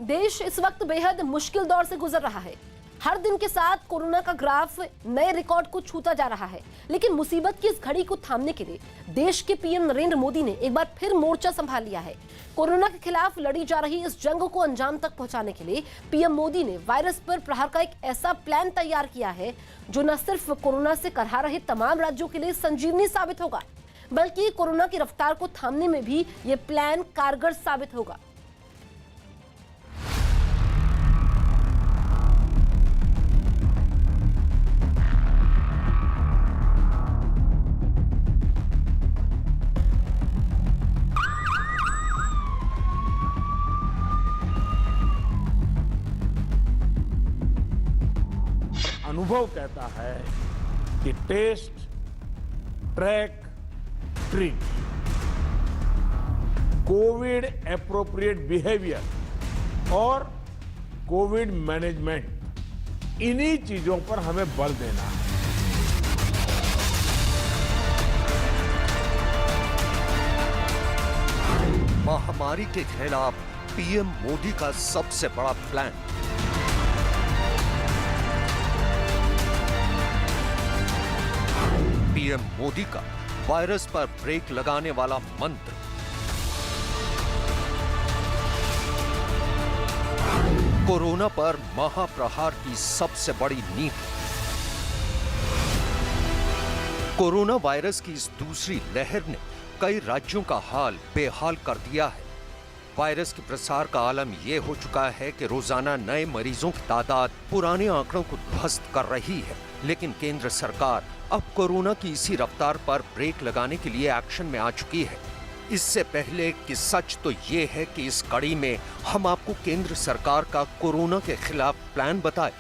देश इस वक्त बेहद मुश्किल दौर से गुजर रहा है। हर दिन के साथ कोरोना का ग्राफ नए रिकॉर्ड को छूता जा रहा है, लेकिन मुसीबत की इस घड़ी को थामने के लिए देश के पीएम नरेंद्र मोदी ने एक बार फिर मोर्चा संभाल लिया है। कोरोना के खिलाफ लड़ी जा रही इस जंग को अंजाम तक पहुंचाने के लिए पीएम मोदी ने वायरस पर प्रहार का एक ऐसा प्लान तैयार किया है जो न सिर्फ कोरोना से करहा रहे तमाम राज्यों के लिए संजीवनी साबित होगा, बल्कि कोरोना की रफ्तार को थामने में भी ये प्लान कारगर साबित होगा। अनुभव कहता है कि test, track, treat, covid appropriate behaviour और कोविड मैनेजमेंट, इन्हीं चीजों पर हमें बल देना है। महामारी के खिलाफ पीएम मोदी का सबसे बड़ा प्लान। पीएम मोदी का वायरस पर ब्रेक लगाने वाला मंत्र। कोरोना पर महाप्रहार की सबसे बड़ी नीति। कोरोना वायरस की इस दूसरी लहर ने कई राज्यों का हाल बेहाल कर दिया है। वायरस के प्रसार का आलम यह हो चुका है कि रोजाना नए मरीजों की तादाद पुराने आंकड़ों को ध्वस्त कर रही है, लेकिन केंद्र सरकार अब कोरोना की इसी रफ्तार पर ब्रेक लगाने के लिए एक्शन में आ चुकी है। इससे पहले कि सच तो ये है कि इस कड़ी में हम आपको केंद्र सरकार का कोरोना के खिलाफ प्लान बताए,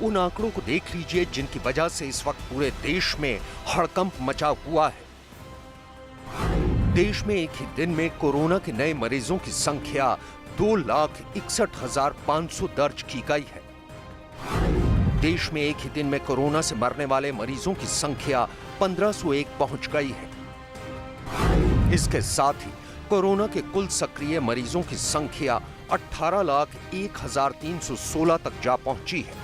उन आंकड़ों को देख लीजिए जिनकी वजह से इस वक्त पूरे देश में हड़कंप मचा हुआ है। देश में एक ही दिन में कोरोना के नए मरीजों की संख्या 2,61,500 दर्ज की गई है। देश में एक ही दिन में कोरोना से मरने वाले मरीजों की संख्या 1,501 पहुंच गई है। इसके साथ ही कोरोना के कुल सक्रिय मरीजों की संख्या 18,01,316 तक जा पहुंची है।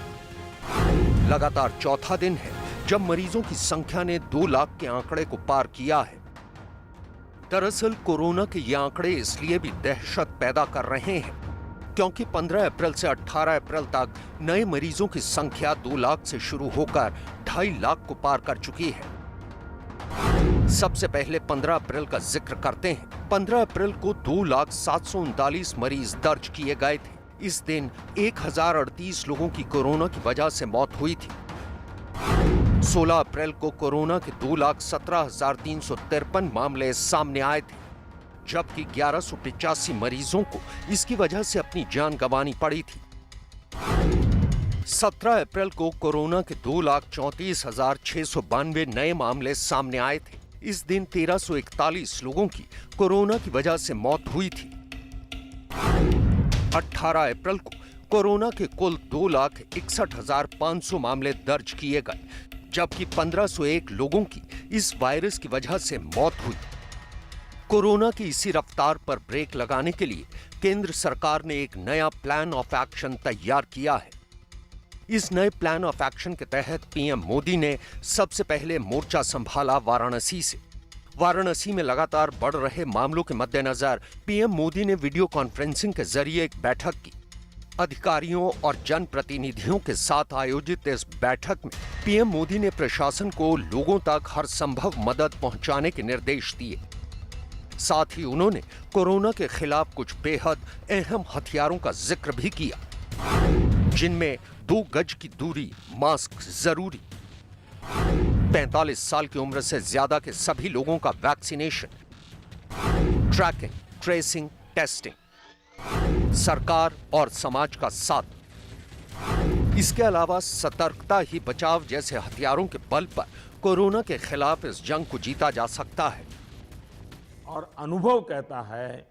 लगातार चौथा दिन है जब मरीजों की संख्या ने 2 लाख के आंकड़े को पार किया है। दरअसल कोरोना के ये आंकड़े इसलिए भी दहशत पैदा कर रहे हैं क्योंकि 15 अप्रैल से 18 अप्रैल तक नए मरीजों की संख्या 2 लाख से शुरू होकर 2.5 लाख को पार कर चुकी है। सबसे पहले 15 अप्रैल का जिक्र करते हैं। 15 अप्रैल को 2,07,39 मरीज दर्ज किए गए थे। इस दिन 1,038 लोगों की कोरोना की वजह से मौत हुई थी। 16 अप्रैल को कोरोना के 2,17,353 मामले सामने आए थे, जबकि 1,185 मरीजों को इसकी वजह से अपनी जान गंवानी पड़ी थी। 17 अप्रैल को कोरोना के 2,34,692 नए मामले सामने आए थे। इस दिन 1,341 लोगों की कोरोना की वजह से मौत हुई थी। 18 अप्रैल को कोरोना के कुल 2,61,500 मामले दर्ज किए गए, जबकि 1,501 लोगों की इस वायरस की वजह से मौत हुई। कोरोना की इसी रफ्तार पर ब्रेक लगाने के लिए केंद्र सरकार ने एक नया प्लान ऑफ एक्शन तैयार किया है। इस नए प्लान ऑफ एक्शन के तहत पीएम मोदी ने सबसे पहले मोर्चा संभाला वाराणसी से। वाराणसी में लगातार बढ़ रहे मामलों के मद्देनजर पीएम मोदी ने वीडियो कॉन्फ्रेंसिंग के जरिए एक बैठक की। अधिकारियों और जनप्रतिनिधियों के साथ आयोजित इस बैठक में पीएम मोदी ने प्रशासन को लोगों तक हर संभव मदद पहुंचाने के निर्देश दिए। साथ ही उन्होंने कोरोना के खिलाफ कुछ बेहद अहम हथियारों का जिक्र भी किया, जिनमें 2 गज की दूरी, मास्क जरूरी, 45 साल की उम्र से ज्यादा के सभी लोगों का वैक्सीनेशन, ट्रैकिंग, ट्रेसिंग, टेस्टिंग, सरकार और समाज का साथ। इसके अलावा सतर्कता ही बचाव जैसे हथियारों के बल पर कोरोना के खिलाफ इस जंग को जीता जा सकता है। और अनुभव कहता है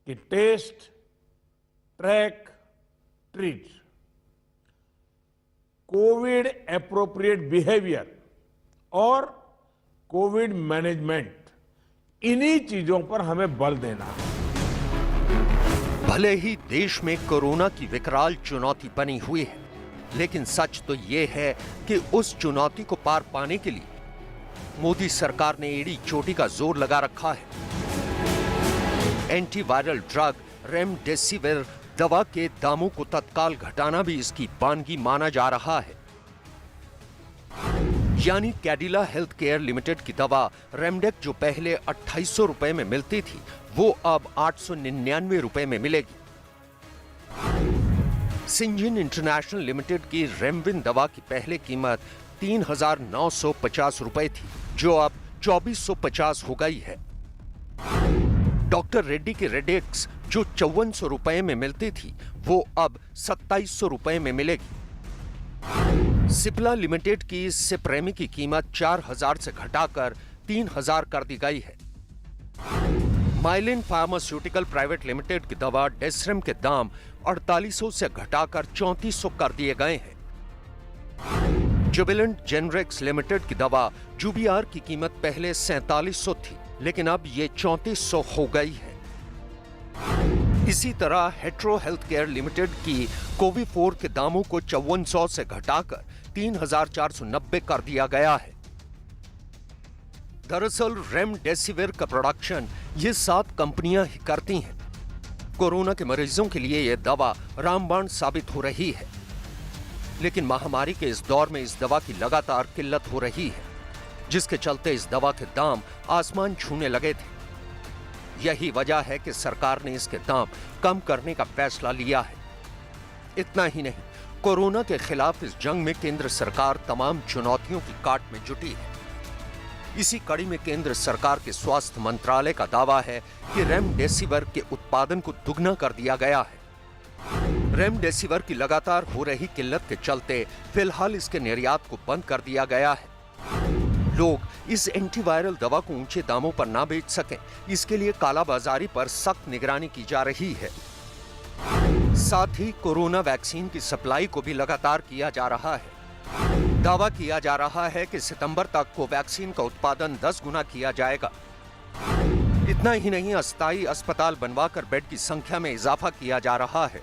कि test, track, treat, covid appropriate behaviour और कोविड मैनेजमेंट, इन्हीं चीजों पर हमें बल देना है। भले ही देश में कोरोना की विकराल चुनौती बनी हुई है, लेकिन सच तो यह है कि उस चुनौती को पार पाने के लिए मोदी सरकार ने एड़ी चोटी का जोर लगा रखा है। एंटीवायरल ड्रग रेमडेसिविर दवा के दामों को तत्काल घटाना भी इसकी बानगी माना जा रहा है। यानी कैडिला हेल्थ केयर लिमिटेड की दवा रेमडेक जो पहले 2800 रुपए में मिलती थी, वो अब 899 रुपए में मिलेगी। सिंजिन इंटरनेशनल लिमिटेड की रेमविन दवा की पहले कीमत 3950 रुपए थी, जो अब 2450 हो गई है। डॉक्टर रेड्डी की रेडेक्स जो 5400 रुपए में मिलती थी, वो अब 2700 रुपए में मिलेगी। सिप्ला लिमिटेड की सिप्रेमी की कीमत 4000 से घटाकर 3000 कर दी गई है। माइलिन फार्मास्यूटिकल प्राइवेट लिमिटेड की दवा डेसरेम के दाम 4800 से घटाकर 3400 कर दिए गए हैं। जुबिलेंट जेनरिक्स लिमिटेड की दवा जुबिआर की कीमत पहले 4700 थी, लेकिन अब ये 3400 हो गई है। इसी तरह हेट्रो हेल्थ केयर लिमिटेड की कोविफोर के दामों को 5400 से घटाकर 3490 कर दिया गया है। दरअसल रेमडेसिविर का प्रोडक्शन ये 7 कंपनियां ही करती हैं। कोरोना के मरीजों के लिए यह दवा रामबाण साबित हो रही है, लेकिन महामारी के इस दौर में इस दवा की लगातार किल्लत हो रही है, जिसके चलते इस दवा के दाम आसमान छूने लगे थे। यही वजह है कि सरकार ने इसके दाम कम करने का फैसला लिया है। इतना ही नहीं, कोरोना के खिलाफ इस जंग में केंद्र सरकार तमाम चुनौतियों की काट में जुटी है। इसी कड़ी में केंद्र सरकार के स्वास्थ्य मंत्रालय का दावा है कि रेमडेसिविर के उत्पादन को दुगना कर दिया गया है। रेमडेसिविर की लगातार हो रही किल्लत के चलते फिलहाल इसके निर्यात को बंद कर दिया गया है। लोग इस एंटीवायरल दवा को ऊंचे दामों पर ना बेच सकें, इसके लिए कालाबाजारी पर सख्त निगरानी की जा रही है। साथ ही कोरोना वैक्सीन की सप्लाई को भी लगातार किया जा रहा है। दावा किया जा रहा है कि सितंबर तक कोवैक्सीन का उत्पादन 10 गुना किया जाएगा। इतना ही नहीं, अस्थायी अस्पताल बनवाकर बेड की संख्या में इजाफा किया जा रहा है।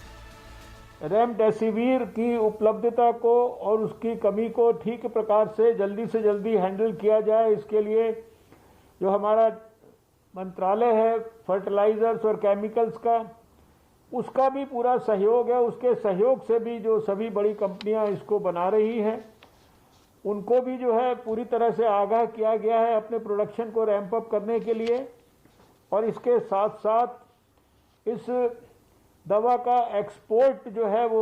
रेमडेसिविर की उपलब्धता को और उसकी कमी को ठीक प्रकार से जल्दी हैंडल किया जाए, इसके लिए जो हमारा मंत्रालय है फर्टिलाइजर्स और केमिकल्स का, उसका भी पूरा सहयोग है। उसके सहयोग से भी जो सभी बड़ी कंपनियां इसको बना रही हैं, उनको भी जो है पूरी तरह से आगाह किया गया है अपने प्रोडक्शन को रैंप अप करने के लिए। और इसके साथ साथ इस दवा का एक्सपोर्ट जो है वो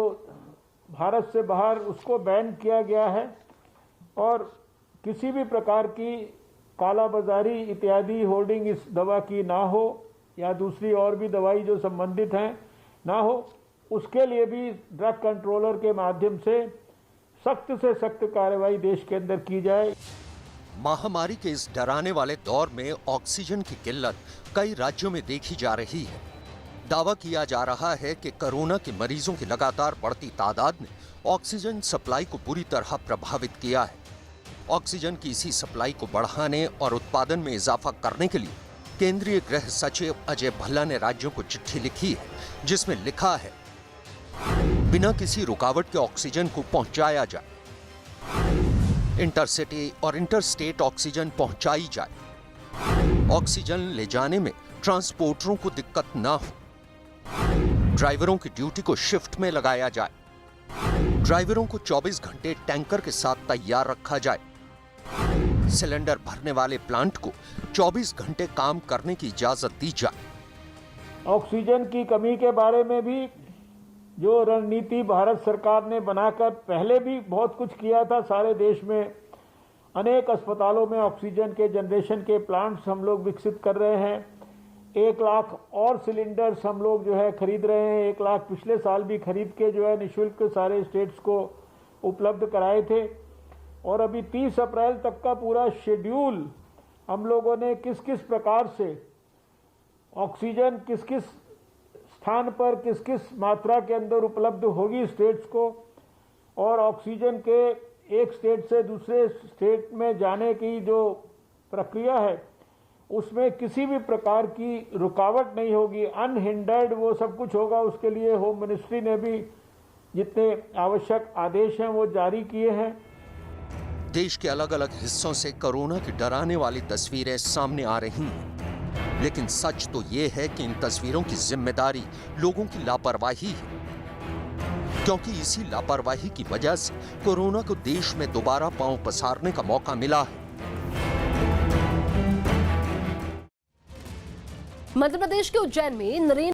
भारत से बाहर उसको बैन किया गया है, और किसी भी प्रकार की कालाबाजारी इत्यादि होर्डिंग इस दवा की ना हो, या दूसरी और भी दवाई जो संबंधित हैं ना हो, उसके लिए भी ड्रग कंट्रोलर के माध्यम से सख्त कार्रवाई देश के अंदर की जाए। महामारी के इस डराने वाले दौर में ऑक्सीजन की किल्लत कई राज्यों में देखी जा रही है। दावा किया जा रहा है कि कोरोना के मरीजों की लगातार बढ़ती तादाद ने ऑक्सीजन सप्लाई को बुरी तरह प्रभावित किया है। ऑक्सीजन की इसी सप्लाई को बढ़ाने और उत्पादन में इजाफा करने के लिए केंद्रीय गृह सचिव अजय भल्ला ने राज्यों को चिट्ठी लिखी है, जिसमें लिखा है, बिना किसी रुकावट के ऑक्सीजन को पहुंचाया जाए, इंटरसिटी और इंटरस्टेट ऑक्सीजन पहुंचाई जाए, ऑक्सीजन ले जाने में ट्रांसपोर्टरों को दिक्कत ना हो, ड्राइवरों की ड्यूटी को शिफ्ट में लगाया जाए, ड्राइवरों को 24 घंटे टैंकर के साथ तैयार रखा जाए, सिलेंडर भरने वाले प्लांट को 24 घंटे काम करने की इजाजत दी जाए। ऑक्सीजन की कमी के बारे में भी जो रणनीति भारत सरकार ने बनाकर पहले भी बहुत कुछ किया था, सारे देश में अनेक अस्पतालों में ऑक्सीजन के जनरेशन के प्लांट्स हम लोग विकसित कर रहे हैं। 1 लाख और सिलेंडर्स हम लोग जो है खरीद रहे हैं। 1 लाख पिछले साल भी खरीद के जो है निःशुल्क सारे स्टेट्स को उपलब्ध कराए थे। और अभी 30 अप्रैल तक का पूरा शेड्यूल हम लोगों ने किस किस प्रकार से ऑक्सीजन किस किस स्थान पर किस किस मात्रा के अंदर उपलब्ध होगी स्टेट्स को, और ऑक्सीजन के एक स्टेट से दूसरे स्टेट में जाने की जो प्रक्रिया है उसमें किसी भी प्रकार की रुकावट नहीं होगी, अनहिंडर्ड वो सब कुछ होगा। उसके लिए होम मिनिस्ट्री ने भी जितने आवश्यक आदेश हैं वो जारी किए हैं। देश के अलग अलग हिस्सों से कोरोना की डराने वाली तस्वीरें सामने आ रही हैं, लेकिन सच तो ये है कि इन तस्वीरों की जिम्मेदारी लोगों की लापरवाही है, क्योंकि इसी लापरवाही की वजह से कोरोना को देश में दोबारा पांव पसारने का मौका मिला है। मध्य प्रदेश के उज्जैन में नरेंद्र